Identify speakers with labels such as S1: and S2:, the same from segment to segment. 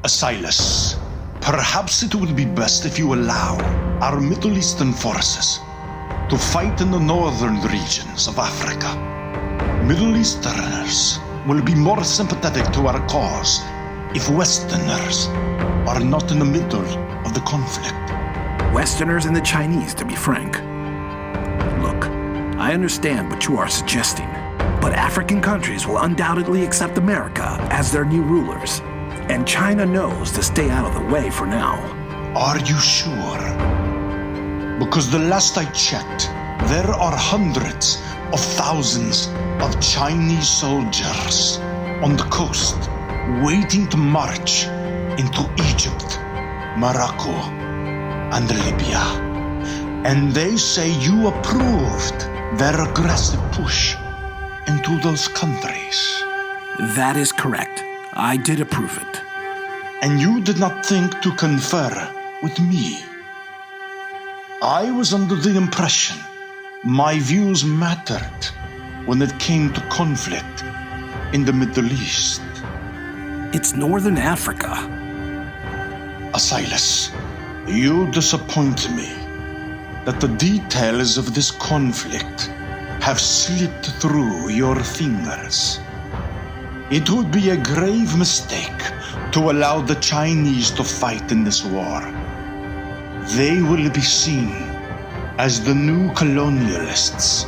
S1: Asilas, perhaps it would be best if you allow our Middle Eastern forces to fight in the northern regions of Africa. Middle Easterners will be more sympathetic to our cause if Westerners are not in the middle of the conflict.
S2: Westerners and the Chinese, to be frank. Look, I understand what you are suggesting, but African countries will undoubtedly accept America as their new rulers, and China knows to stay out of the way for now.
S1: Are you sure? Because the last I checked, there are hundreds of thousands of Chinese soldiers on the coast waiting to march into Egypt, Morocco, and Libya. And they say you approved their aggressive push into those countries.
S2: That is correct. I did approve it.
S1: And you did not think to confer with me. I was under the impression my views mattered when it came to conflict in the Middle East.
S2: It's Northern Africa.
S1: Asilas, you disappoint me that the details of this conflict have slipped through your fingers. It would be a grave mistake to allow the Chinese to fight in this war. They will be seen as the new colonialists,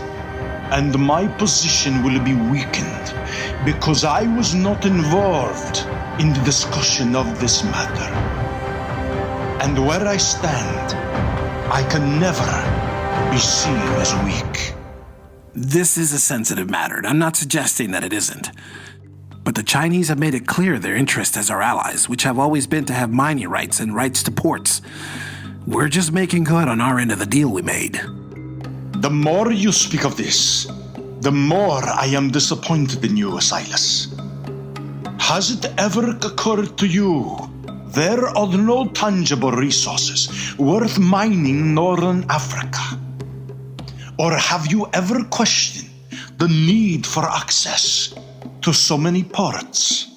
S1: and my position will be weakened because I was not involved in the discussion of this matter. And where I stand, I can never be seen as weak.
S2: This is a sensitive matter. I'm not suggesting that it isn't. But the Chinese have made it clear their interest as our allies, which have always been to have mining rights and rights to ports. We're just making good on our end of the deal we made.
S1: The more you speak of this, the more I am disappointed in you, Asilas. Has it ever occurred to you there are no tangible resources worth mining Northern Africa? Or have you ever questioned the need for access to so many ports?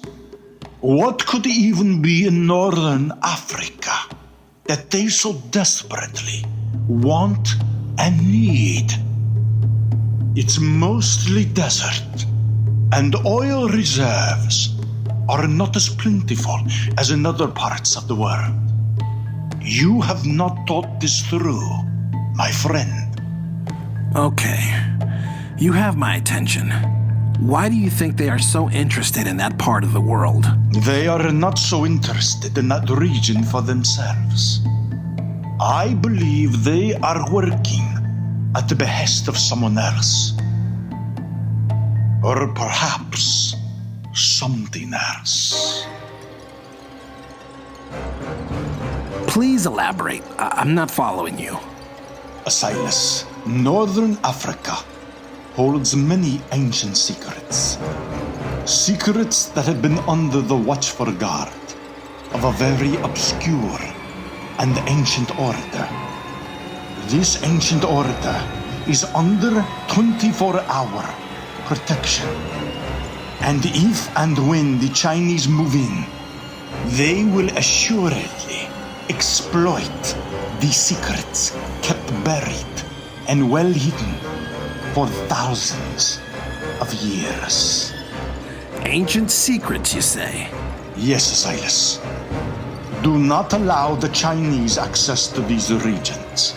S1: What could even be in Northern Africa that they so desperately want and need? It's mostly desert, and oil reserves are not as plentiful as in other parts of the world. You have not thought this through, my friend.
S2: Okay, you have my attention. Why do you think they are so interested in that part of the world?
S1: They are not so interested in that region for themselves. I believe they are working at the behest of someone else. Or perhaps something else.
S2: Please elaborate. I'm not following you.
S1: Asilas, Northern Africa holds many ancient secrets. Secrets that have been under the watchful guard of a very obscure and ancient order. This ancient order is under 24-hour protection. And if and when the Chinese move in, they will assuredly exploit the secrets kept buried and well hidden for thousands of years.
S2: Ancient secrets, you say?
S1: Yes, Asilas. Do not allow the Chinese access to these regions.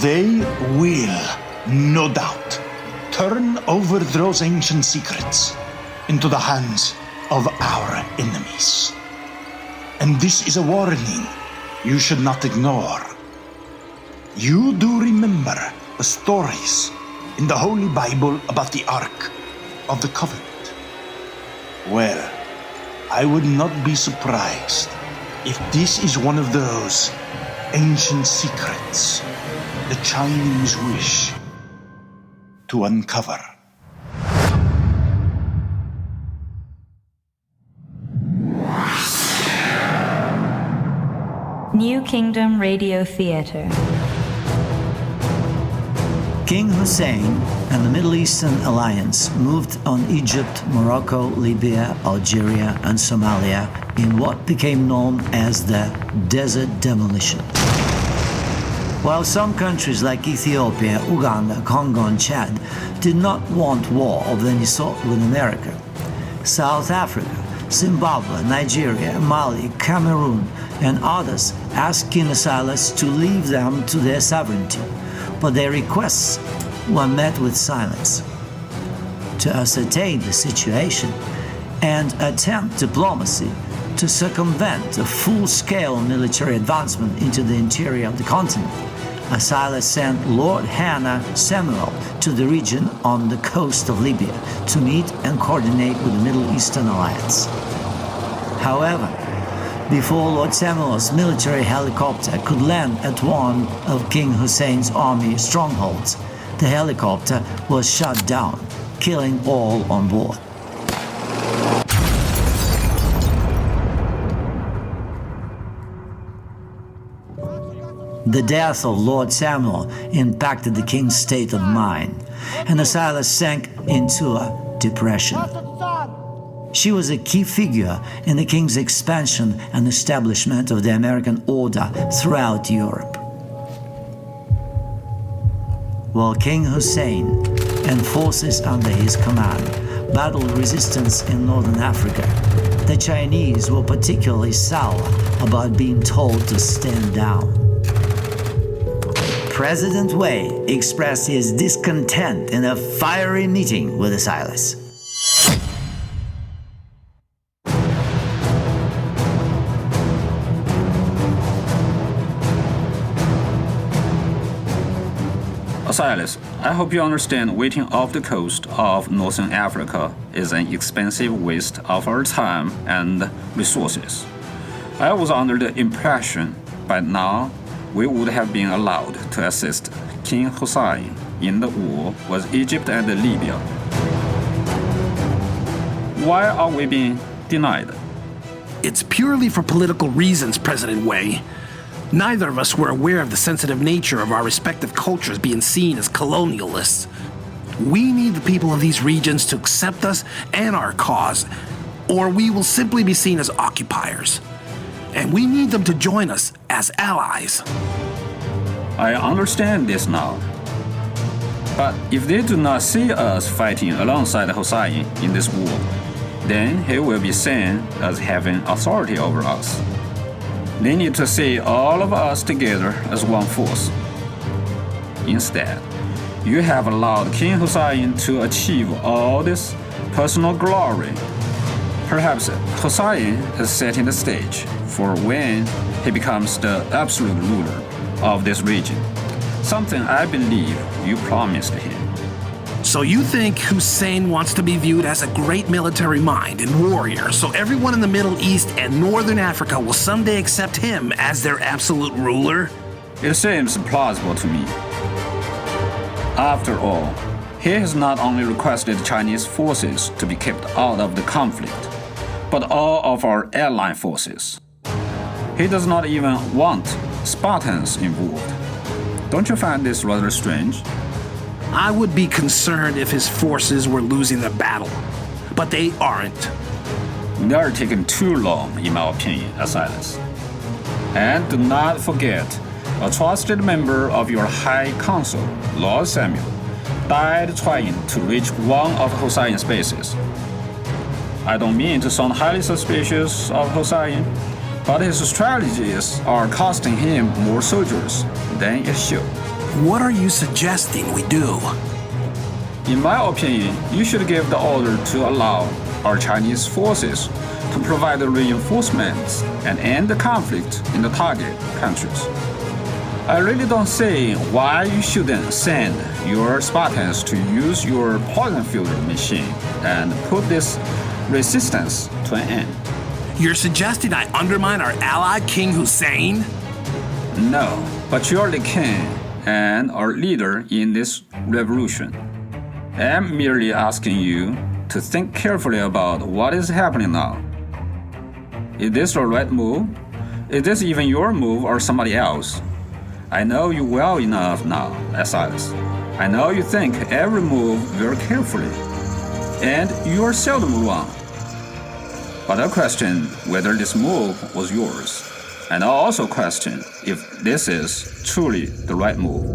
S1: They will, no doubt, turn over those ancient secrets into the hands of our enemies. And this is a warning you should not ignore. You do remember the stories in the Holy Bible about the Ark of the Covenant. Well, I would not be surprised if this is one of those ancient secrets the Chinese wish to uncover.
S3: New Kingdom Radio Theater. King Hussein and the Middle Eastern Alliance moved on Egypt, Morocco, Libya, Algeria, and Somalia in what became known as the Desert Demolition. While some countries like Ethiopia, Uganda, Congo, and Chad did not want war of any sort with America, South Africa, Zimbabwe, Nigeria, Mali, Cameroon, and others asked King Asilas to leave them to their sovereignty, but their requests were met with silence. To ascertain the situation and attempt diplomacy to circumvent a full-scale military advancement into the interior of the continent, Asilas sent Lord Hannah Samuel to the region on the coast of Libya to meet and coordinate with the Middle Eastern Alliance. However, before Lord Samuel's military helicopter could land at one of King Hussein's army strongholds, the helicopter was shot down, killing all on board. The death of Lord Samuel impacted the king's state of mind, and Asilas sank into a depression. She was a key figure in the king's expansion and establishment of the American order throughout Europe. While King Hussein and forces under his command battled resistance in northern Africa, the Chinese were particularly sour about being told to stand down. President Wei expressed his discontent in a fiery meeting with Asilas.
S4: Asilas, I hope you understand waiting off the coast of Northern Africa is an expensive waste of our time and resources. I was under the impression by now we would have been allowed to assist King Hussein in the war with Egypt and Libya. Why are we being denied?
S2: It's purely for political reasons, President Wei. Neither of us were aware of the sensitive nature of our respective cultures being seen as colonialists. We need the people of these regions to accept us and our cause, or we will simply be seen as occupiers. And we need them to join us as allies.
S4: I understand this now. But if they do not see us fighting alongside Hussein in this war, then he will be seen as having authority over us. They need to see all of us together as one force. Instead, you have allowed King Hussein to achieve all this personal glory. Perhaps Hussein is setting the stage for when he becomes the absolute ruler of this region, something I believe you promised him.
S2: So you think Hussein wants to be viewed as a great military mind and warrior, so everyone in the Middle East and Northern Africa will someday accept him as their absolute ruler?
S4: It seems plausible to me. After all, he has not only requested Chinese forces to be kept out of the conflict, but all of our allied forces. He does not even want Spartans involved. Don't you find this rather strange?
S2: I would be concerned if his forces were losing the battle, but they aren't.
S4: They are taking too long, in my opinion, Asilas. And do not forget, a trusted member of your High Council, Lord Samuel, died trying to reach one of Hussein's bases. I don't mean to sound highly suspicious of Hussein, but his strategies are costing him more soldiers than it should.
S2: What are you suggesting we do?
S4: In my opinion, you should give the order to allow our Chinese forces to provide the reinforcements and end the conflict in the target countries. I really don't see why you shouldn't send your Spartans to use your poison filter machine and put this resistance to an end.
S2: You're suggesting I undermine our ally, King Hussein?
S4: No, but you're the king and our leader in this revolution. I'm merely asking you to think carefully about what is happening now. Is this the right move? Is this even your move or somebody else? I know you well enough now, Asilas. I know you think every move very carefully, and you are seldom wrong. But I question whether this move was yours, and I also question if this is truly the right move.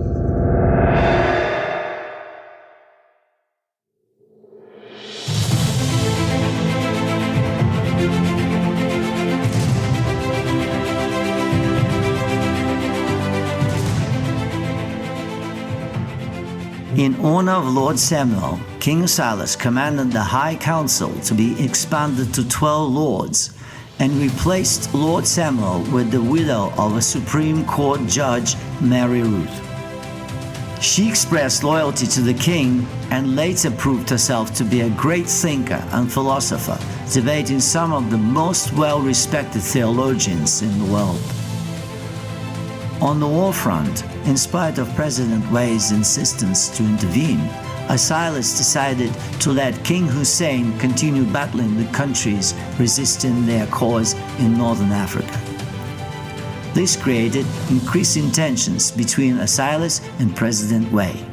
S3: In honor of Lord Samuel, King Asilas commanded the High Council to be expanded to 12 lords and replaced Lord Samuel with the widow of a Supreme Court judge, Mary Ruth. She expressed loyalty to the king and later proved herself to be a great thinker and philosopher, debating some of the most well-respected theologians in the world. On the war front, in spite of President Wei's insistence to intervene, Asilas decided to let King Hussein continue battling the countries resisting their cause in northern Africa. This created increasing tensions between Asilas and President Wei.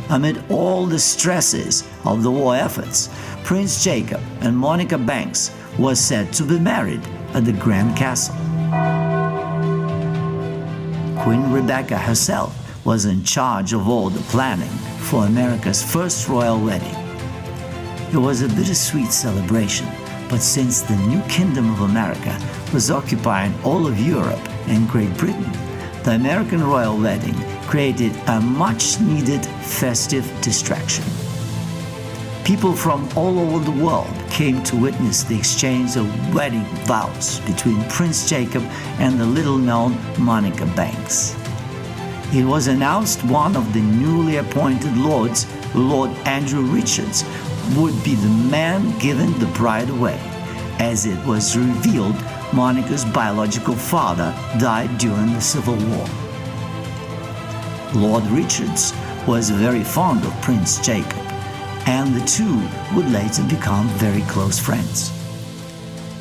S3: Amid all the stresses of the war efforts, Prince Jacob and Monica Banks was said to be married at the Grand Castle. Queen Rebecca herself was in charge of all the planning for America's first royal wedding. It was a bittersweet celebration, but since the new Kingdom of America was occupying all of Europe and Great Britain, the American royal wedding created a much-needed festive distraction. People from all over the world came to witness the exchange of wedding vows between Prince Jacob and the little-known Monica Banks. It was announced one of the newly appointed lords, Lord Andrew Richards, would be the man giving the bride away, as it was revealed Monica's biological father died during the Civil War. Lord Richards was very fond of Prince Jacob, and the two would later become very close friends.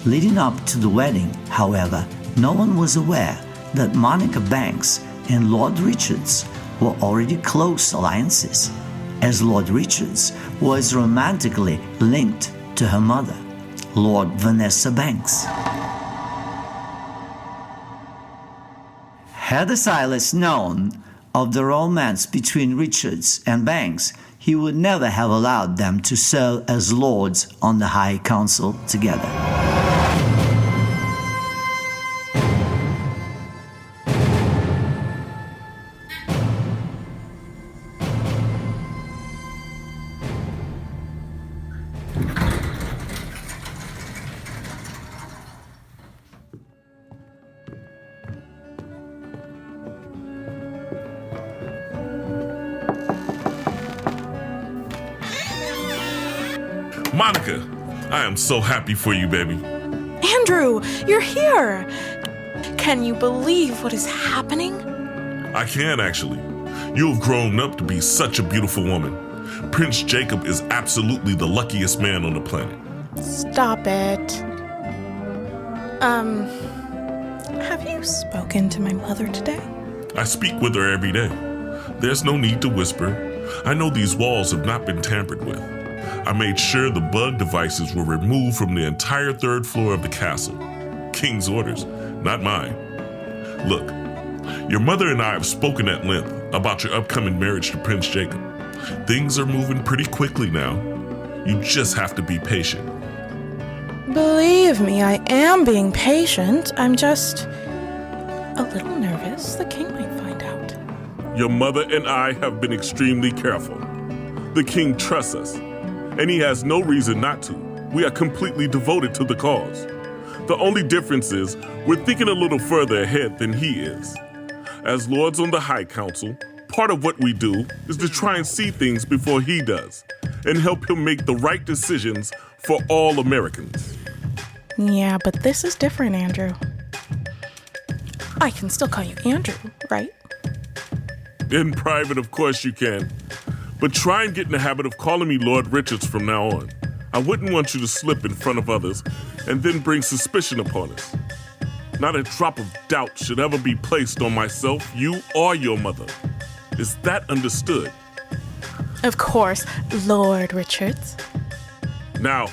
S3: Leading up to the wedding, however, no one was aware that Monica Banks and Lord Richards were already close alliances, as Lord Richards was romantically linked to her mother, Lord Vanessa Banks. Had Asilas known of the romance between Richards and Banks, he would never have allowed them to serve as lords on the High Council together.
S5: Monica, I am so happy for you, baby.
S6: Andrew, you're here! Can you believe what is happening?
S5: I can, actually. You have grown up to be such a beautiful woman. Prince Jacob is absolutely the luckiest man on the planet.
S6: Stop it. Have you spoken to my mother today?
S5: I speak with her every day. There's no need to whisper. I know these walls have not been tampered with. I made sure the bug devices were removed from the entire third floor of the castle. King's orders, not mine. Look, your mother and I have spoken at length about your upcoming marriage to Prince Jacob. Things are moving pretty quickly now. You just have to be patient.
S6: Believe me, I am being patient. I'm just a little nervous. The king might find out.
S5: Your mother and I have been extremely careful. The king trusts us, and he has no reason not to. We are completely devoted to the cause. The only difference is we're thinking a little further ahead than he is. As lords on the High Council, part of what we do is to try and see things before he does and help him make the right decisions for all Americans.
S6: Yeah, but this is different, Andrew. I can still call you Andrew, right?
S5: In private, of course you can. But try and get in the habit of calling me Lord Richards from now on. I wouldn't want you to slip in front of others and then bring suspicion upon us. Not a drop of doubt should ever be placed on myself, you, or your mother. Is that understood?
S6: Of course, Lord Richards.
S5: Now,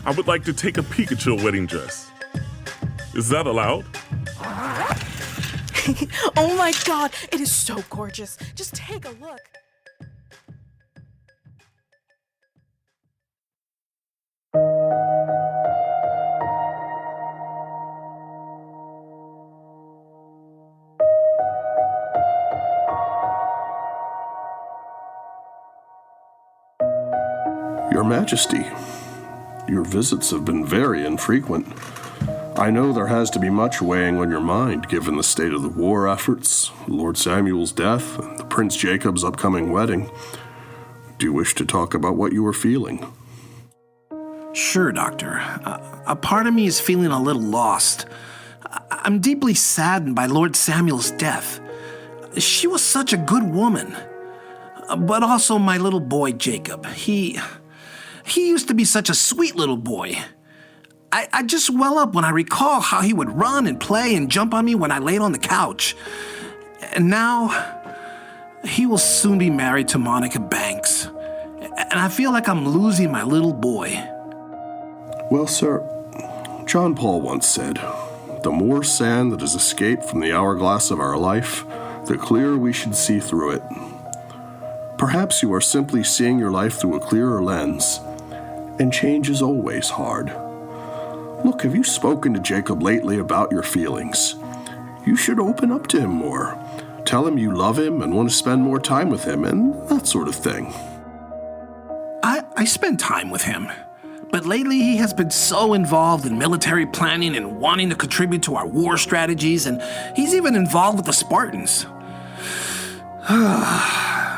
S5: I would like to take a peek at your wedding dress. Is that allowed?
S6: Oh my God, it is so gorgeous. Just take a look.
S7: Your Majesty, your visits have been very infrequent. I know there has to be much weighing on your mind given the state of the war efforts, Lord Samuel's death, and the Prince Jacob's upcoming wedding. Do you wish to talk about what you are feeling?
S2: Sure, Doctor. A part of me is feeling a little lost. I'm deeply saddened by Lord Samuel's death. She was such a good woman. But also my little boy, Jacob. He used to be such a sweet little boy. I just well up when I recall how he would run and play and jump on me when I laid on the couch. And now, he will soon be married to Monica Banks. And I feel like I'm losing my little boy.
S7: Well, sir, John Paul once said, "The more sand that has escaped from the hourglass of our life, the clearer we should see through it." Perhaps you are simply seeing your life through a clearer lens, and change is always hard. Look, have you spoken to Jacob lately about your feelings? You should open up to him more. Tell him you love him and want to spend more time with him and that sort of thing.
S2: I spend time with him. But lately he has been so involved in military planning and wanting to contribute to our war strategies, and he's even involved with the Spartans.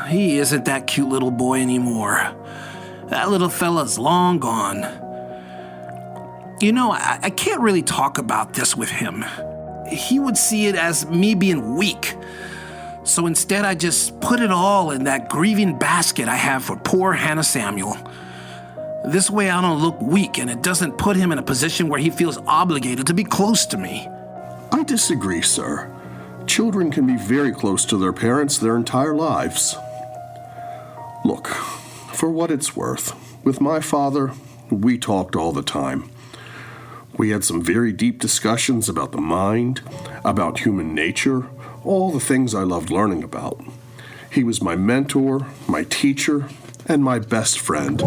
S2: He isn't that cute little boy anymore. That little fella's long gone. You know, I can't really talk about this with him. He would see it as me being weak. So instead, I just put it all in that grieving basket I have for poor Hannah Samuel. This way I don't look weak, and it doesn't put him in a position where he feels obligated to be close to me.
S7: I disagree, sir. Children can be very close to their parents their entire lives. Look, for what it's worth, with my father, we talked all the time. We had some very deep discussions about the mind, about human nature, all the things I loved learning about. He was my mentor, my teacher, and my best friend.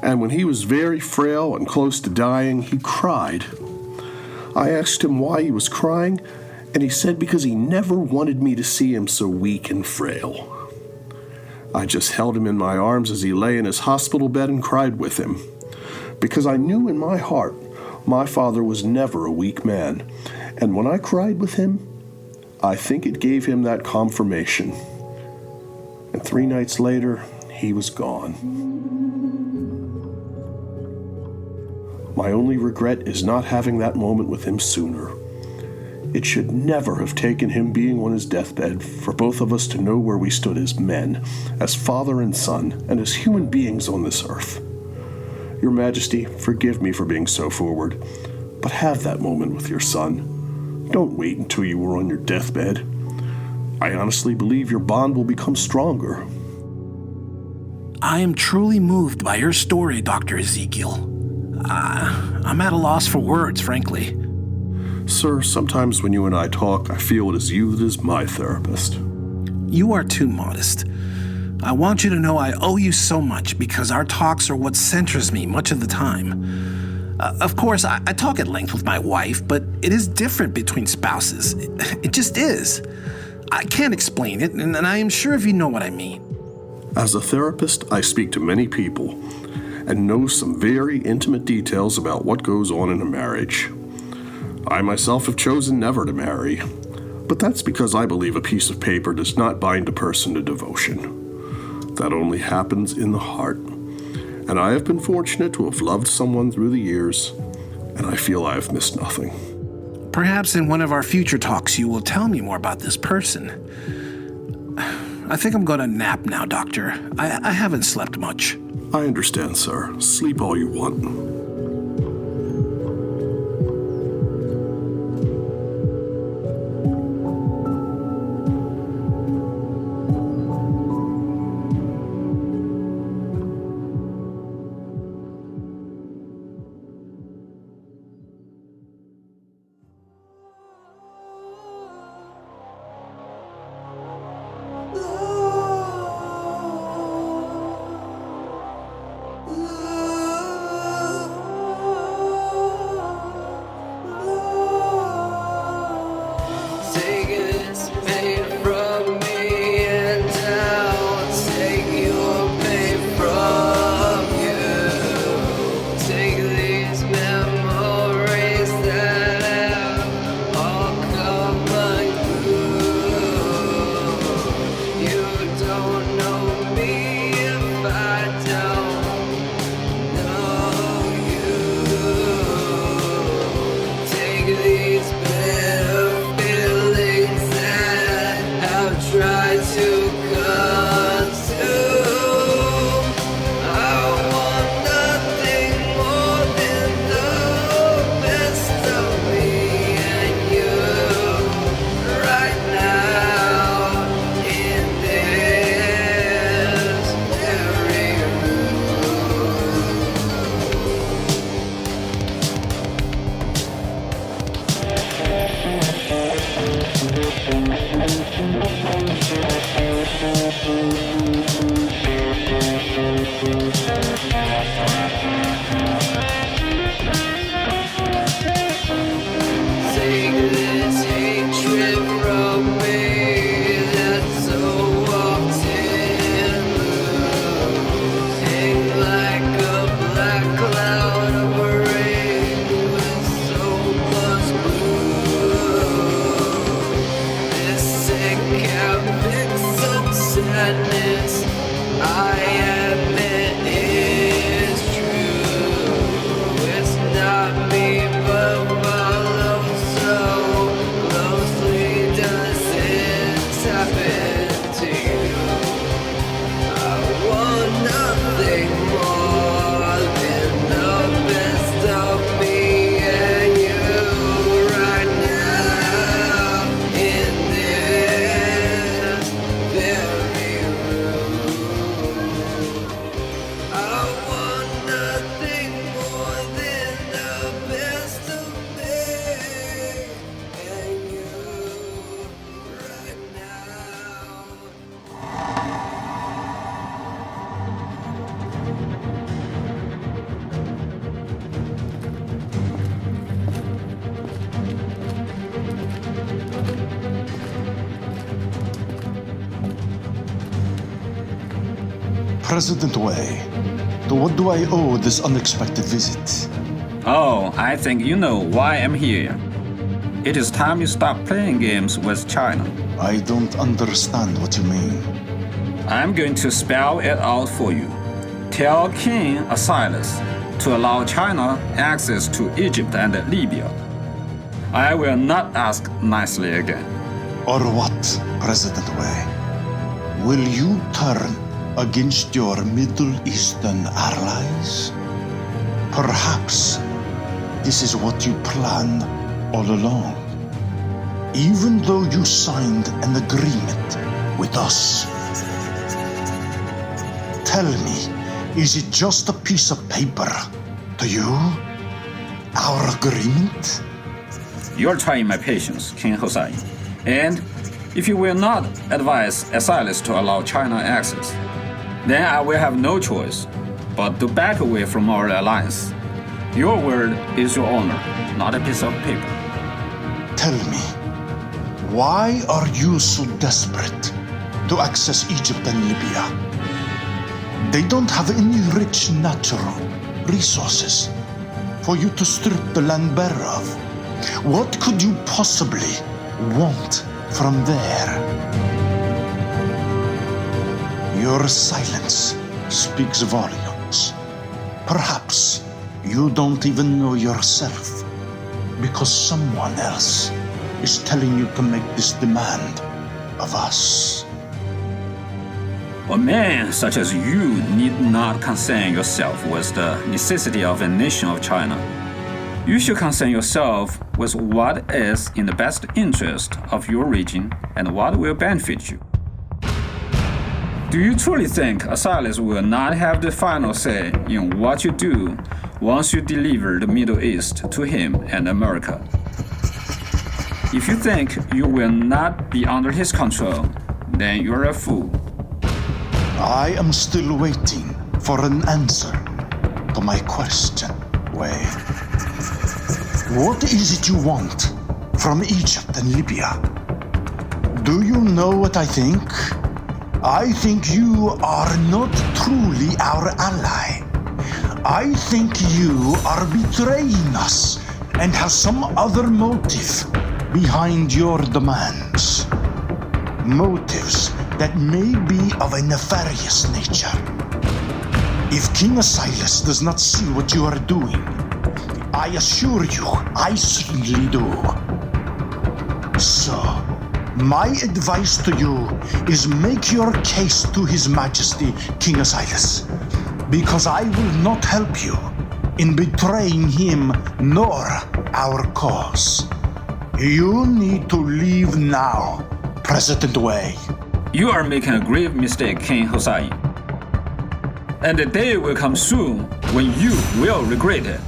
S7: And when he was very frail and close to dying, he cried. I asked him why he was crying, and he said because he never wanted me to see him so weak and frail. I just held him in my arms as he lay in his hospital bed and cried with him, because I knew in my heart my father was never a weak man, and when I cried with him, I think it gave him that confirmation. And 3 nights later, he was gone. My only regret is not having that moment with him sooner. It should never have taken him being on his deathbed for both of us to know where we stood as men, as father and son, and as human beings on this earth. Your Majesty, forgive me for being so forward, but have that moment with your son. Don't wait until you are on your deathbed. I honestly believe your bond will become stronger.
S2: I am truly moved by your story, Dr. Ezekiel. I'm at a loss for words, frankly.
S7: Sir, sometimes when you and I talk, I feel it is you that is my therapist.
S2: You are too modest. I want you to know I owe you so much because our talks are what centers me much of the time. Of course, I talk at length with my wife, but it is different between spouses. It just is. I can't explain it, and I am sure if you know what I mean.
S7: As a therapist, I speak to many people and know some very intimate details about what goes on in a marriage. I myself have chosen never to marry, but that's because I believe a piece of paper does not bind a person to devotion. That only happens in the heart. And I have been fortunate to have loved someone through the years, and I feel I have missed nothing.
S2: Perhaps in one of our future talks you will tell me more about this person. I think I'm going to nap now, Doctor. I haven't slept much.
S7: I understand, sir. Sleep all you want.
S1: President Wei, to what do I owe this unexpected visit?
S4: Oh, I think you know why I'm here. It is time you stop playing games with China.
S1: I don't understand what you mean.
S4: I'm going to spell it out for you. Tell King Asilas to allow China access to Egypt and Libya. I will not ask nicely again.
S1: Or what, President Wei? Will you turn against your Middle Eastern allies? Perhaps this is what you planned all along. Even though you signed an agreement with us. Tell me, is it just a piece of paper to you? Our agreement?
S4: You're trying my patience, King Hussein. And if you will not advise Asilas to allow China access, then I will have no choice but to back away from our alliance. Your word is your honor, not a piece of paper.
S1: Tell me, why are you so desperate to access Egypt and Libya? They don't have any rich natural resources for you to strip the land bare of. What could you possibly want from there? Your silence speaks volumes. Perhaps you don't even know yourself because someone else is telling you to make this demand of us.
S4: A man such as you need not concern yourself with the necessity of a nation of China. You should concern yourself with what is in the best interest of your region and what will benefit you. Do you truly think Asilas will not have the final say in what you do once you deliver the Middle East to him and America? If you think you will not be under his control, then you're a fool.
S1: I am still waiting for an answer to my question, Wei. What is it you want from Egypt and Libya? Do you know what I think? I think you are not truly our ally. I think you are betraying us and have some other motive behind your demands. Motives that may be of a nefarious nature. If King Asilas does not see what you are doing, I assure you, I certainly do. So, my advice to you is make your case to His Majesty King Asilas, because I will not help you in betraying him nor our cause. You need to leave now, President Wei.
S4: You are making a grave mistake, King Hussein. And the day will come soon when you will regret it.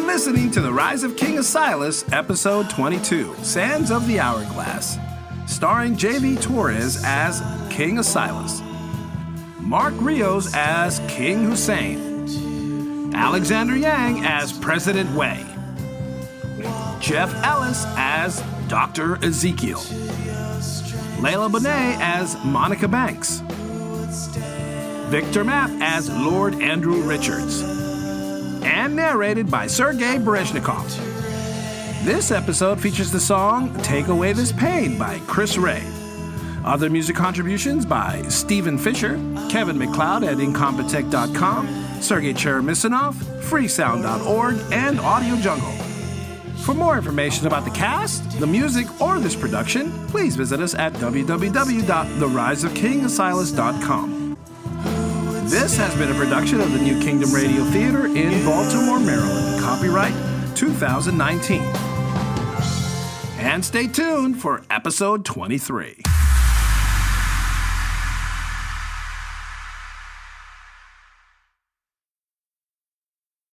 S2: Listening to The Rise of King Asilas, Episode 22, Sands of the Hourglass, starring J.V. Torres as King Asilas, Mark Rios as King Hussein, Alexander Yang as President Wei, Jeff Ellis as Dr. Ezekiel, Layla Bonet as Monica Banks, Victor Mapp as Lord Andrew Richards, and narrated by Sergei Berezhnikov. This episode features the song Take Away This Pain by Chris Ray. Other music contributions by Stephen Fisher, Kevin McLeod at Incompetech.com, Sergei Cheremisinov, Freesound.org, and Audio Jungle. For more information about the cast, the music, or this production, please visit us at www.theriseofkingasilas.com. This has been a production of the New Kingdom Radio Theater in Baltimore, Maryland. Copyright 2019. And stay tuned for episode 23.